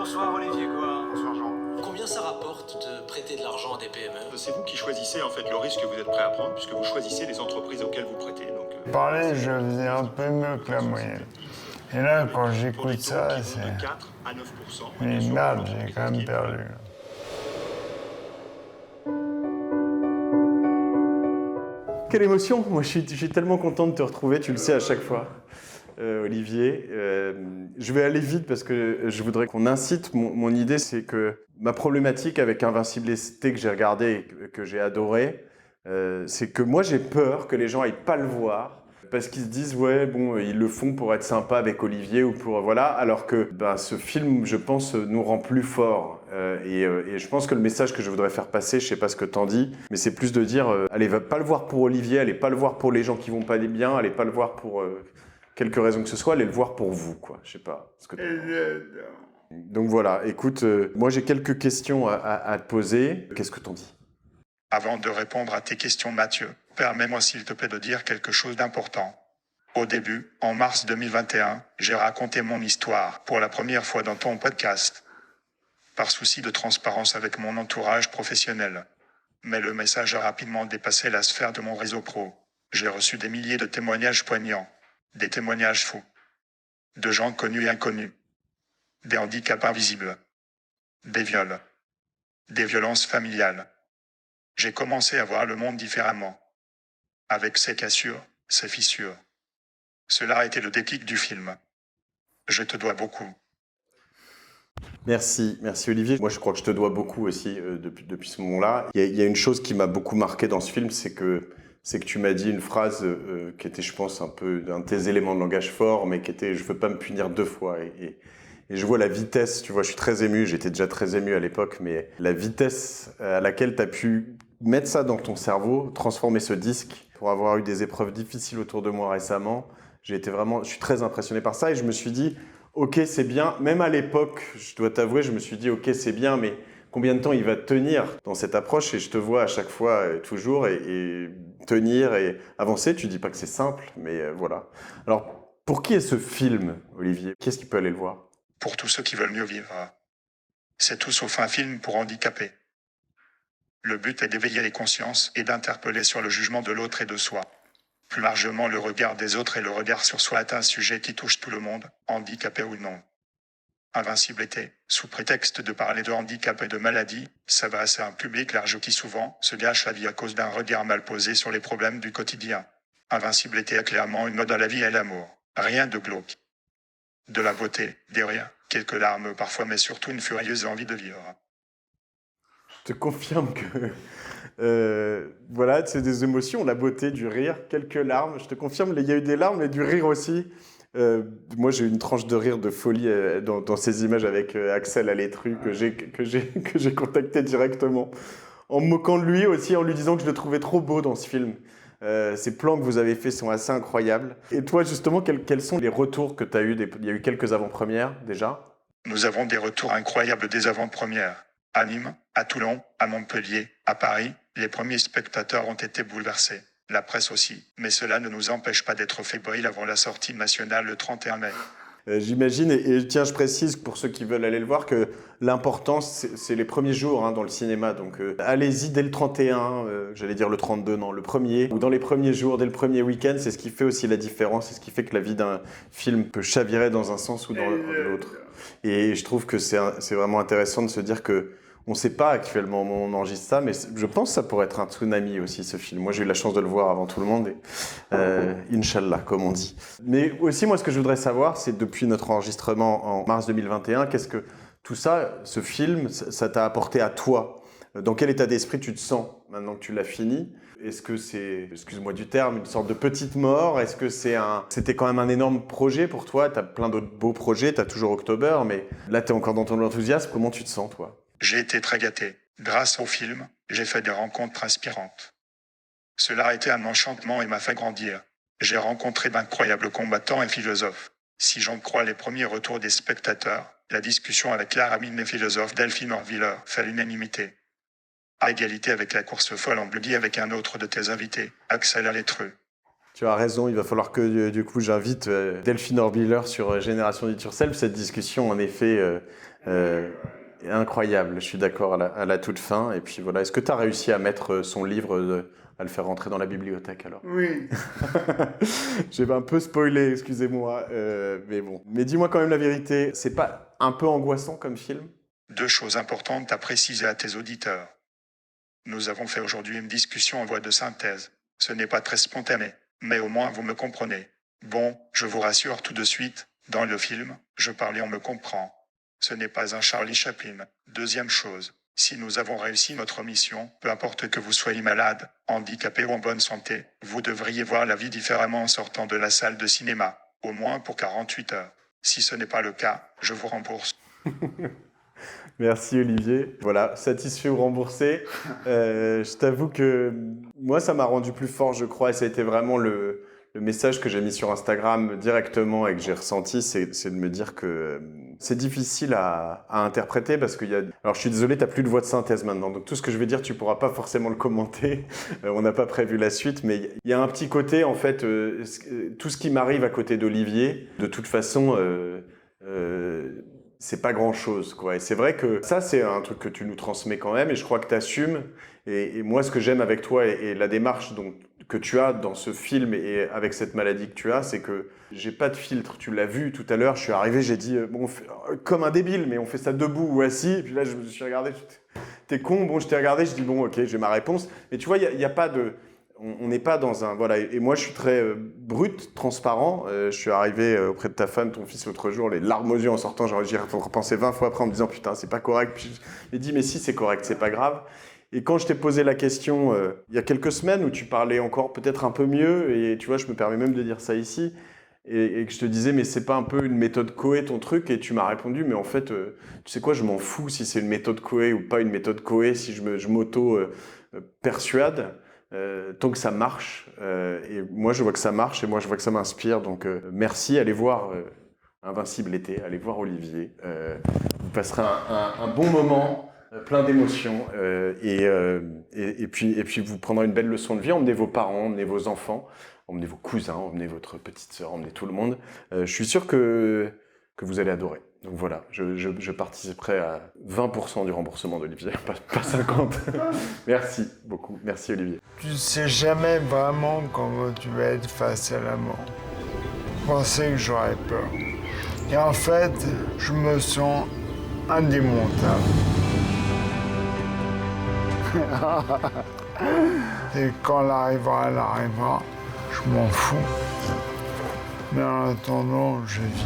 Bonsoir Olivier, quoi. Bonsoir Jean. Combien ça rapporte de prêter de l'argent à des PME? C'est vous qui choisissez en fait le risque que vous êtes prêt à prendre, puisque vous choisissez les entreprises auxquelles vous prêtez. Parler, je faisais un peu mieux que la moyenne. Et là, quand pour j'écoute des taux ça, qui vont c'est... de 4 à 9%. Mais bien sûr, merde, pour j'ai l'entreprise quand même qui est- perdu. Quelle émotion! Moi, je suis tellement content de te retrouver, tu le sais à chaque fois, Olivier. Je vais aller vite parce que je voudrais qu'on incite. Mon idée, c'est que ma problématique avec Invincible ST que j'ai regardé et que j'ai adoré, c'est que moi, j'ai peur que les gens aillent pas le voir parce qu'ils se disent, ouais, bon, ils le font pour être sympa avec Olivier ou pour, voilà, alors que ce film, je pense, nous rend plus forts. Et je pense que le message que je voudrais faire passer, je sais pas ce que t'en dis, mais c'est plus de dire, allez, va pas le voir pour Olivier, allez pas le voir pour les gens qui vont pas bien, allez pas le voir pour quelque raison que ce soit, allez le voir pour vous, quoi. Je sais pas ce que t'en penses. Donc voilà, écoute, moi j'ai quelques questions à te poser. Qu'est-ce que t'en dis? Avant de répondre à tes questions, Mathieu, permets-moi s'il te plaît de dire quelque chose d'important. Au début, en mars 2021, j'ai raconté mon histoire pour la première fois dans ton podcast. Par souci de transparence avec mon entourage professionnel. Mais le message a rapidement dépassé la sphère de mon réseau pro. J'ai reçu des milliers de témoignages poignants. Des témoignages fous. De gens connus et inconnus. Des handicaps invisibles. Des viols. Des violences familiales. J'ai commencé à voir le monde différemment. Avec ses cassures, ses fissures. Cela a été le déclic du film. Je te dois beaucoup. Merci Olivier. Moi, je crois que je te dois beaucoup aussi depuis ce moment-là. Il y a une chose qui m'a beaucoup marqué dans ce film, c'est que tu m'as dit une phrase qui était, je pense, un peu un de tes éléments de langage fort, mais qui était « je veux pas me punir 2 fois ». Et je vois la vitesse, tu vois, je suis très ému, j'étais déjà très ému à l'époque, mais la vitesse à laquelle tu as pu mettre ça dans ton cerveau, transformer ce disque, pour avoir eu des épreuves difficiles autour de moi récemment, je suis très impressionné par ça et je me suis dit, ok, c'est bien, même à l'époque, je dois t'avouer, je me suis dit, ok, c'est bien, mais combien de temps il va tenir dans cette approche? Et je te vois à chaque fois, toujours, et tenir et avancer. Tu dis pas que c'est simple, mais voilà. Alors, pour qui est ce film, Olivier? Qui est-ce qui peut aller le voir? Pour tous ceux qui veulent mieux vivre. C'est tout sauf un film pour handicapés. Le but est d'éveiller les consciences et d'interpeller sur le jugement de l'autre et de soi. Plus largement, le regard des autres et le regard sur soi est un sujet qui touche tout le monde, handicapé ou non. Invincible était, sous prétexte de parler de handicap et de maladie, s'adresse à un public large qui souvent se gâche la vie à cause d'un regard mal posé sur les problèmes du quotidien. Invincible était clairement une ode à la vie et à l'amour. Rien de glauque. De la beauté, des rires, quelques larmes parfois, mais surtout une furieuse envie de vivre. Je te confirme que voilà, c'est des émotions, la beauté, du rire, quelques larmes. Je te confirme, il y a eu des larmes et du rire aussi. Moi, j'ai eu une tranche de rire de folie dans ces images avec Axel Alétru que j'ai contacté directement, en me moquant de lui aussi, en lui disant que je le trouvais trop beau dans ce film. Ces plans que vous avez faits sont assez incroyables. Et toi, justement, quels sont les retours que tu as eus? Il y a eu quelques avant-premières déjà. Nous avons des retours incroyables des avant-premières. À Nîmes, à Toulon, à Montpellier, à Paris, les premiers spectateurs ont été bouleversés. La presse aussi. Mais cela ne nous empêche pas d'être fébriles avant la sortie nationale le 31 mai. J'imagine, et tiens, je précise pour ceux qui veulent aller le voir que l'important, c'est les premiers jours dans le cinéma. Donc allez-y dès le 31, j'allais dire le 32, non, le premier, ou dans les premiers jours, dès le premier week-end, c'est ce qui fait aussi la différence, c'est ce qui fait que la vie d'un film peut chavirer dans un sens ou dans l'autre. Et je trouve que c'est vraiment intéressant de se dire que on ne sait pas actuellement où on enregistre ça, mais je pense que ça pourrait être un tsunami aussi, ce film. Moi, j'ai eu la chance de le voir avant tout le monde, et Inch'Allah, comme on dit. Mais aussi, moi, ce que je voudrais savoir, c'est depuis notre enregistrement en mars 2021, qu'est-ce que tout ça, ce film, ça t'a apporté à toi? Dans quel état d'esprit tu te sens maintenant que tu l'as fini? Est-ce que c'est, excuse-moi du terme, une sorte de petite mort? Est-ce que c'était quand même un énorme projet pour toi? Tu as plein d'autres beaux projets, tu as toujours October, mais là, tu es encore dans ton enthousiasme. Comment tu te sens, toi? J'ai été très gâté. Grâce au film, j'ai fait des rencontres inspirantes. Cela a été un enchantement et m'a fait grandir. J'ai rencontré d'incroyables combattants et philosophes. Si j'en crois les premiers retours des spectateurs, la discussion avec l'art amine et philosophe Delphine Orviller fait l'unanimité. À égalité avec la course folle en buggy avec un autre de tes invités, Axel Alétru. Tu as raison, il va falloir que du coup j'invite Delphine Orbiller sur Génération Do It Yourself. Cette discussion en effet est incroyable, je suis d'accord à la toute fin. Et puis voilà, est-ce que tu as réussi à mettre son livre, à le faire rentrer dans la bibliothèque alors? Oui. J'ai un peu spoilé, excusez-moi, mais bon. Mais dis-moi quand même la vérité, c'est pas un peu angoissant comme film? 2 choses importantes à préciser à tes auditeurs. Nous avons fait aujourd'hui une discussion en voie de synthèse. Ce n'est pas très spontané, mais au moins vous me comprenez. Bon, je vous rassure tout de suite, dans le film, je parle et on me comprend. Ce n'est pas un Charlie Chaplin. 2e chose, si nous avons réussi notre mission, peu importe que vous soyez malade, handicapé ou en bonne santé, vous devriez voir la vie différemment en sortant de la salle de cinéma, au moins pour 48 heures. Si ce n'est pas le cas, je vous rembourse. Merci Olivier. Voilà, satisfait ou remboursé. Je t'avoue que moi, ça m'a rendu plus fort, je crois, et ça a été vraiment le message que j'ai mis sur Instagram directement et que j'ai ressenti, c'est de me dire que c'est difficile à interpréter parce qu'il y a... Alors, je suis désolé, tu n'as plus de voix de synthèse maintenant, donc tout ce que je vais dire, tu ne pourras pas forcément le commenter. On n'a pas prévu la suite, mais il y a un petit côté, en fait, tout ce qui m'arrive à côté d'Olivier, de toute façon... c'est pas grand-chose, quoi. Et c'est vrai que ça, c'est un truc que tu nous transmets quand même, et je crois que tu assumes. Et moi, ce que j'aime avec toi et la démarche que tu as dans ce film et avec cette maladie que tu as, c'est que j'ai pas de filtre. Tu l'as vu tout à l'heure, je suis arrivé, j'ai dit, bon, comme un débile, mais on fait ça debout ou assis. Et puis là, je me suis regardé, t'es con, bon, je t'ai regardé, je dis, bon, ok, j'ai ma réponse. Mais tu vois, il n'y a pas de... On n'est pas dans un... Voilà. Et moi, je suis très brut, transparent. Je suis arrivé auprès de ta femme, ton fils, l'autre jour, les larmes aux yeux en sortant. J'y ai repensé 20 fois après en me disant, putain, c'est pas correct. Puis je me dis, mais si, c'est correct, c'est pas grave. Et quand je t'ai posé la question il y a quelques semaines où tu parlais encore peut-être un peu mieux, et tu vois, je me permets même de dire ça ici, et que je te disais, mais c'est pas un peu une méthode Coué ton truc? Et tu m'as répondu, mais en fait, tu sais quoi, je m'en fous si c'est une méthode Coué ou pas une méthode Coué, si je m'auto-persuade. Tant que ça marche, et moi je vois que ça marche, et moi je vois que ça m'inspire, donc merci, allez voir Invincible été, allez voir Olivier, vous passerez un bon moment, plein d'émotions, et puis vous prendrez une belle leçon de vie. Emmenez vos parents, emmenez vos enfants, emmenez vos cousins, emmenez votre petite sœur, emmenez tout le monde. Je suis sûr que vous allez adorer. Donc voilà, je participerai à 20% du remboursement d'Olivier, pas 50%. Merci beaucoup, merci Olivier. Tu sais jamais vraiment comment tu vas être face à la mort. Je pensais que j'aurais peur. Et en fait, je me sens indémontable. Et quand elle arrivera, je m'en fous. Mais en attendant, je vis.